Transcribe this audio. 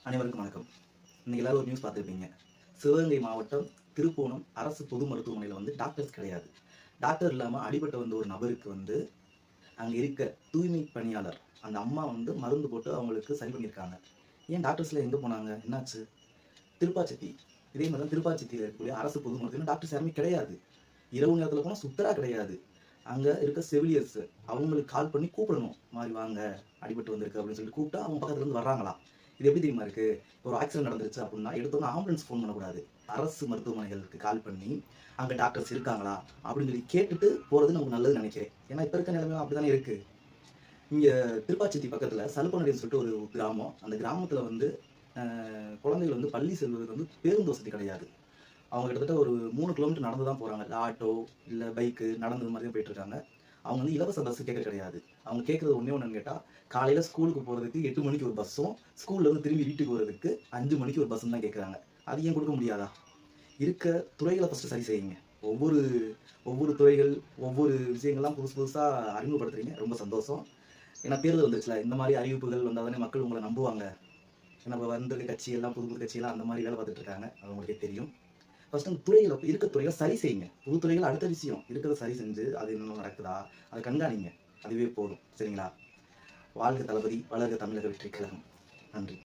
அனைவருக்கும் வணக்கம். இன்னைக்கு எல்லாரும் ஒரு நியூஸ் பார்த்துருப்பீங்க. சிவகங்கை மாவட்டம் திருப்போணம் அரசு பொது மருத்துவமனையில் டாக்டர்ஸ் கிடையாது. டாக்டர் இல்லாமல் அடிபட்ட ஒரு நபருக்கு அங்கே இருக்க தூய்மை பணியாளர் அந்த அம்மா மருந்து போட்டு அவங்களுக்கு சரி பண்ணியிருக்காங்க. ஏன் டாக்டர்ஸ்ல எங்கே போனாங்க, என்னாச்சு? திருப்பாச்சத்தி இதே மாதிரி தான் திருப்பாச்சத்தியில் இருக்கக்கூடிய அரசு பொது மருத்துவமனை டாக்டர்ஸ் யாருமே கிடையாது. இரவு நேரத்தில் போனால் சுத்தரா கிடையாது. அங்கே இருக்க செவிலியர்ஸ் அவங்களுக்கு கால் பண்ணி கூப்பிடணும், மாதிரி வாங்க அடிபட்டு வந்திருக்கு அப்படின்னு சொல்லிட்டு கூப்பிட்டா அவங்க பக்கத்துலேருந்து வர்றாங்களாம். இது எப்படி தெரியுமா இருக்கு? ஒரு ஆக்சிடென்ட் நடந்துருச்சு அப்படின்னா எடுத்தோன்னா ஆம்புலன்ஸ் ஃபோன் பண்ணக்கூடாது. அரசு மருத்துவமனைகளுக்கு கால் பண்ணி அங்கே டாக்டர்ஸ் இருக்காங்களா அப்படின்னு சொல்லி கேட்டுட்டு போகிறது நமக்கு நல்லதுன்னு நினைக்கிறேன். ஏன்னா இப்போ இருக்க நிலைமை அப்படி தானே இருக்குது. இங்கே திருப்பாச்சேத்தி பக்கத்தில் சலுப்பனடின்னு சொல்லிட்டு ஒரு கிராமம். அந்த கிராமத்தில் குழந்தைகள் பள்ளி செல்வதற்கு பேருந்து வசதி கிடையாது. அவங்க கிட்டத்தட்ட ஒரு 3 கிலோமீட்டர் நடந்து தான் போகிறாங்க. ஆட்டோ இல்லை பைக்கு நடந்தது மாதிரி தான் போயிட்டுருக்காங்க. அவங்க இலவச பஸ் கேட்க கிடையாது. அவங்க கேட்குறது ஒன்றுன்னு கேட்டால், காலையில் ஸ்கூலுக்கு போகிறதுக்கு 8 மணிக்கு ஒரு பஸ்ஸும், ஸ்கூல்லேருந்து திரும்பி வீட்டுக்கு வரதுக்கு 5 மணிக்கு ஒரு பஸ்ஸும் தான் கேட்குறாங்க. அது ஏன் கொடுக்க முடியாதா? இருக்க துறைகளை ஃபஸ்ட்டு சரி செய்யுங்க. ஒவ்வொரு ஒவ்வொரு துறைகள் ஒவ்வொரு விஷயங்கள்லாம் புதுசாக அறிமுகப்படுத்துறீங்க, ரொம்ப சந்தோஷம். ஏன்னா தேர்தல் வந்துச்சுல, இந்த மாதிரி அறிவிப்புகள் வந்தால் தானே மக்கள் உங்களை நம்புவாங்க. ஏன்னா இப்போ வந்திருக்க கட்சியெல்லாம் புது புது கட்சியெல்லாம் அந்த மாதிரி வேலை பார்த்துட்டு இருக்காங்க. அது உங்களுக்கே தெரியும். ஃபர்ஸ்ட் அந்த துறைகளை இருக்க துறைகளை சரி செய்யுங்க. புது துறைகள் அடுத்த விஷயம். இருக்கிறத சரி செஞ்சு அது இன்னும் நடக்குதா அதை கண்காணிங்க. அதுவே போதும். சரிங்களா? வாழ்க தளபதி, வளர்க தமிழக வெற்றி கழகம். நன்றி.